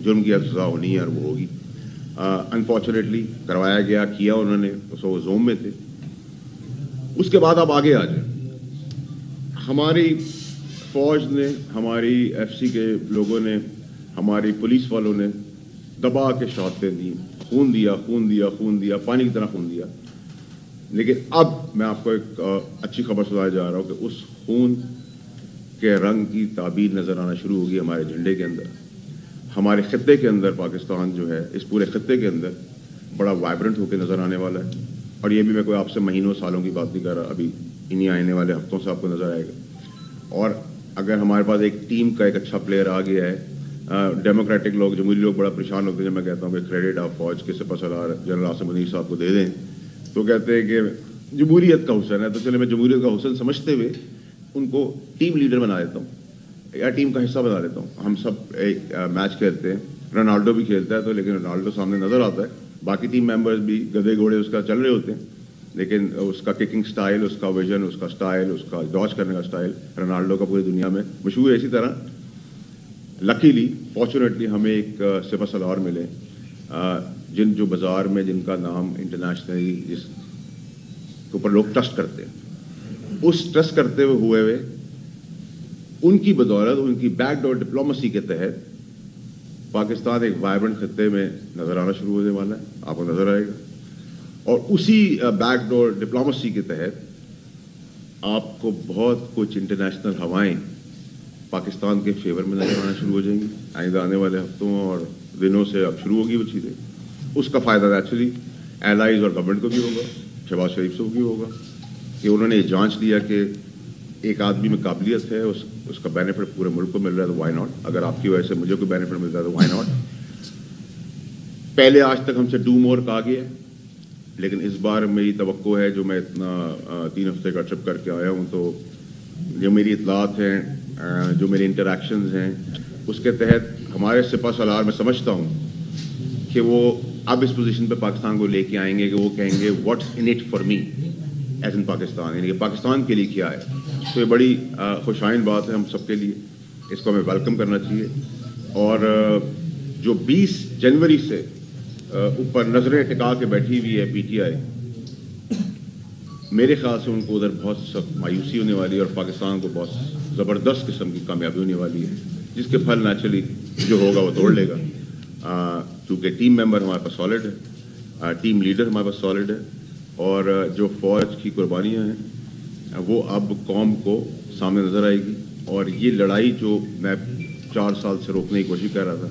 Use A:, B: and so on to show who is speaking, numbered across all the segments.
A: जुर्म की सज़ा होनी है और वो होगी। अनफॉर्चुनेटली करवाया गया, किया उन्होंने, तो वो जोम में थे। उसके बाद आप आगे आ जाए। हमारी फौज ने, हमारी एफसी के लोगों ने, हमारी पुलिस वालों ने दबा के शहादतें दी, खून दिया, खून दिया, खून दिया, पानी की तरह खून दिया। लेकिन अब मैं आपको एक अच्छी खबर सुनाया जा रहा हूं कि उस खून के रंग की ताबीर नजर आना शुरू होगी हमारे झंडे के अंदर। हमारे खत्ते के अंदर पाकिस्तान जो है, इस पूरे खत्ते के अंदर बड़ा वाइब्रेंट होकर नजर आने वाला है। और ये भी मैं कोई आपसे महीनों सालों की बात नहीं कर रहा, अभी इन्हीं आने वाले हफ्तों से आपको नजर आएगा। और अगर हमारे पास एक टीम का एक अच्छा प्लेयर आ गया है, डेमोक्रेटिक लोग, जमहूरी लोग बड़ा परेशान होते हैं जब मैं कहता हूँ कि क्रेडिट आप फौज के सिपहसालार जनरल आसिम मुनीर साहब को दे दें, तो कहते हैं कि जमहूरियत का हुसन है। तो चले, मैं जमहूरियत का हुसन समझते हुए उनको टीम लीडर बना देता हूँ या टीम का हिस्सा बना देता हूँ। हम सब एक मैच खेलते हैं, रोनाल्डो भी खेलता है तो, लेकिन रोनाल्डो सामने नजर आता है, बाकी टीम मेंबर्स भी गधे घोड़े उसका चल रहे होते हैं, लेकिन उसका किकिंग स्टाइल, उसका विजन, उसका स्टाइल, उसका डॉज करने का स्टाइल रोनाल्डो का पूरी दुनिया में मशहूर है। इसी तरह लकीली, फॉर्चुनेटली हमें एक सिपहसालार मिले जो बाजार में, जिनका नाम इंटरनेशनली, जिसके ऊपर लोग ट्रस्ट करते हैं, उस ट्रस्ट करते हुए उनकी बदौलत, उनकी बैकडोर डिप्लोमेसी के तहत पाकिस्तान एक वाइब्रेंट खत्ते में नजर आना शुरू होने वाला है, आपको नजर आएगा। और उसी बैकडोर डिप्लोमेसी के तहत आपको बहुत कुछ इंटरनेशनल हवाएं पाकिस्तान के फेवर में नजर आना शुरू हो जाएंगी आने वाले हफ्तों और दिनों से। अब शुरू होगी वो चीज़ें। उसका फ़ायदा नेचुरली एलाइज और गवर्नमेंट को भी होगा, शहबाज शरीफ से भी होगा कि उन्होंने ये जांच लिया कि एक आदमी में काबिलियत है, उसका बेनिफिट पूरे मुल्क को मिल रहा है, तो वाई नॉट। अगर आपकी वजह से मुझे कोई बेनिफिट मिलता है तो वाई नॉट। पहले आज तक हमसे डू मोर कहा गया, लेकिन इस बार मेरी तवक्को है, जो मैं इतना 3 हफ्ते का ट्रिप करके आया हूँ, तो जो मेरी इतलात हैं, जो मेरे इंटरेक्शंस हैं, उसके तहत हमारे सिपहसालार में समझता हूँ कि वो अब इस पोजीशन पे पाकिस्तान को लेके आएंगे कि वो कहेंगे what's in it for me as in Pakistan, यानी कि पाकिस्तान के लिए क्या है। तो ये बड़ी खुशाइन बात है हम सबके लिए, इसको हमें वेलकम करना चाहिए। और जो 20 जनवरी से ऊपर नजरें टिका के बैठी हुई है पीटीआई, मेरे ख्याल से उनको उधर बहुत सख्त मायूसी होने वाली है और पाकिस्तान को बहुत ज़बरदस्त किस्म की कामयाबी होने वाली है, जिसके फल नेचुरली जो होगा वो तोड़ लेगा। क्योंकि टीम मेंबर हमारे पास सॉलिड है, टीम लीडर हमारे पास सॉलिड है, और जो फौज की कुर्बानियाँ हैं वो अब कौम को सामने नजर आएगी। और ये लड़ाई जो मैं 4 साल से रोकने की कोशिश कर रहा था,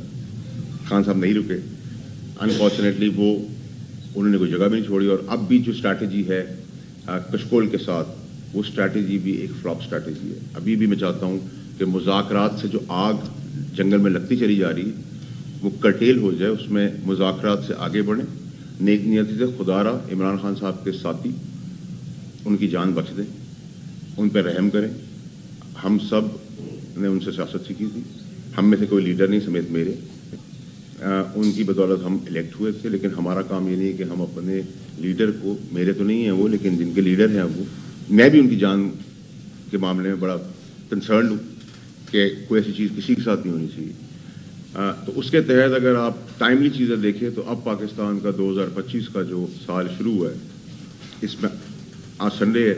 A: खान साहब नहीं रुके, अनफॉर्चुनेटली वो उन्होंने कोई जगह भी नहीं छोड़ी। और अब भी जो स्ट्रैटेजी है कशकोल के साथ, वो स्ट्रैटेजी भी एक फ्लॉप स्ट्रैटेजी है। अभी भी मैं चाहता हूँ कि मुज़ाकरात से जो आग जंगल में लगती चली जा रही है वो कर्टेल हो जाए, उसमें मुज़ाकरात से आगे बढ़ें, नेक नियति से। खुदारा इमरान खान साहब के साथी, उनकी जान बख्श दें, उन पर रहम करें। हम सब ने उनसे सियासत सीखी थी, हम में से कोई लीडर नहीं समेत मेरे, उनकी बदौलत हम इलेक्ट हुए थे। लेकिन हमारा काम ये नहीं कि हम अपने लीडर को, मेरे तो नहीं हैं वो, लेकिन जिनके लीडर हैं वो, मैं भी उनकी जान के मामले में बड़ा कंसर्न हूँ कि कोई ऐसी चीज़ किसी के साथ नहीं होनी चाहिए। तो उसके तहत अगर आप टाइमली चीज़ें देखें तो अब पाकिस्तान का 2025 का जो साल शुरू हुआ है, इसमें आज संडे है,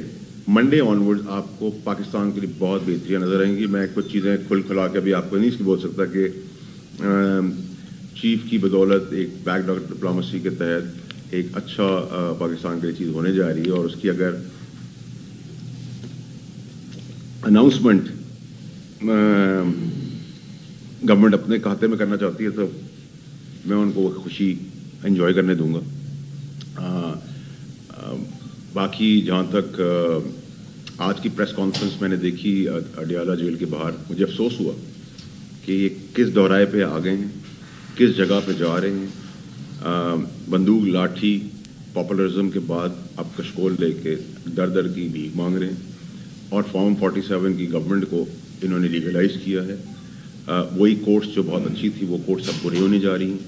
A: मंडे ऑनवर्ड्स आपको पाकिस्तान के लिए बहुत बेहतरियाँ नजर आएंगी। मैं कुछ चीज़ें खुला के अभी आपको नहीं बोल सकता कि चीफ की बदौलत एक बैकडोर डिप्लोमेसी के तहत एक अच्छा पाकिस्तान के लिए चीज़ होने जा रही है। और उसकी अगर अनाउंसमेंट गवर्नमेंट अपने खाते में करना चाहती है तो मैं उनको खुशी एंजॉय करने दूंगा। बाकी जहाँ तक आज की प्रेस कॉन्फ्रेंस मैंने देखी अडियाला जेल के बाहर, मुझे अफसोस हुआ कि ये किस दोहराए पे आ गए हैं, किस जगह पे जा रहे हैं। बंदूक लाठी पॉपुलरिज्म के बाद अब कशकोल लेके दर दर की भीख मांग रहे हैं। और फॉर्म 47 की गवर्नमेंट को इन्होंने लीगलाइज किया है। वही कोर्ट्स जो बहुत अच्छी थी वो कोर्ट्स अब बुरी होने जा रही हैं,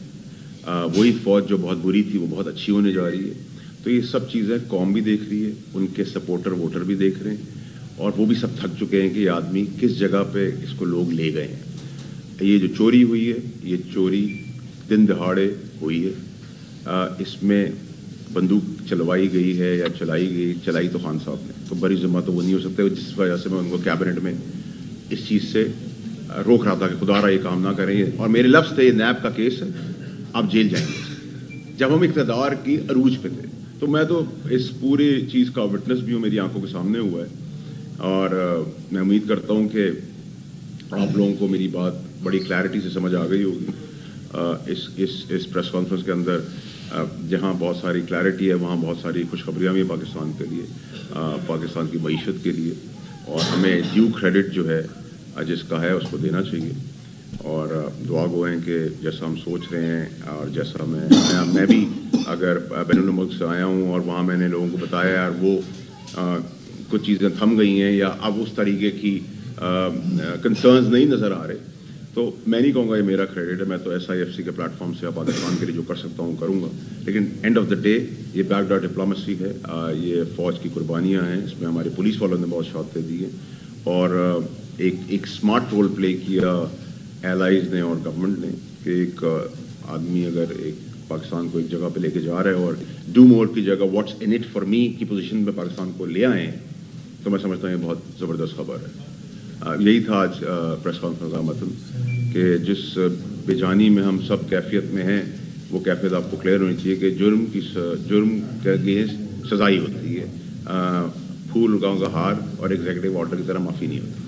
A: वही फौज जो बहुत बुरी थी वो बहुत अच्छी होने जा रही है। तो ये सब चीज़ें कौम भी देख रही है, उनके सपोर्टर वोटर भी देख रहे हैं, और वो भी सब थक चुके हैं कि ये आदमी किस जगह पे इसको लोग ले गए हैं। یہ جو چوری ہوئی ہے یہ چوری دن دہاڑے ہوئی ہے. اس میں بندوق چلوائی گئی ہے یا چلائی تو خان صاحب نے, تو بڑی ذمہ تو وہ نہیں ہو سکتے, جس وجہ سے میں ان کو کیبنٹ میں اس چیز سے روک رہا تھا کہ خدا را یہ کام نہ کریں. اور میرے لفظ تھے یہ نیب کا کیس ہے, آپ جیل جائیں گے. جب ہم اقتدار کی عروج پہ تھے تو میں تو اس پوری چیز کا وٹنس بھی ہوں, میری آنکھوں کے سامنے ہوا ہے. اور میں امید کرتا ہوں کہ آپ لوگوں کو میری بات بڑی کلیئرٹی سے سمجھ آ گئی ہوگی. اس پریس کانفرنس کے اندر جہاں بہت ساری کلیئرٹی ہے وہاں بہت ساری خوشخبریاں بھی پاکستان کے لیے, پاکستان کی معیشت کے لیے, اور ہمیں ڈیو کریڈٹ جو ہے جس کا ہے اس کو دینا چاہیے. اور دعا گو ہیں کہ جیسا ہم سوچ رہے ہیں اور جیسا میں بھی اگر بین الملک سے آیا ہوں اور وہاں میں نے لوگوں کو بتایا اور وہ کچھ چیزیں تھم گئی ہیں یا اب اس طریقے کی کنسرنز نہیں نظر آ رہے, تو میں نہیں کہوں گا یہ میرا کریڈٹ ہے. میں تو SIFC کے پلیٹ فارم سے پاکستان کے لیے جو کر سکتا ہوں کروں گا, لیکن اینڈ آف دا ڈے یہ بیک ڈور ڈپلومیسی ہے. یہ فوج کی قربانیاں ہیں, اس میں ہمارے پولیس والوں نے بہت شہادتیں دی ہیں, اور ایک اسمارٹ رول پلے کیا ایلائز نے اور گورنمنٹ نے کہ ایک آدمی اگر ایک پاکستان کو ایک جگہ پہ لے کے جا رہا ہے اور ڈو مور کی جگہ what's in it for me کی پوزیشن پہ پاکستان کو لے آئے ہیں, تو میں سمجھتا ہوں یہ بہت زبردست خبر ہے. یہی تھا آج پریس کانفرنس کا مطلب کہ جس بے جانی میں ہم سب کیفیت میں ہیں وہ کیفیت آپ کو کلیئر ہونی چاہیے کہ جرم کے اگینسٹ سزا ہی ہوتی ہے. پھول گاؤں کا ہار اور ایگزیکٹو آرڈر کی طرح معافی نہیں ہوتی.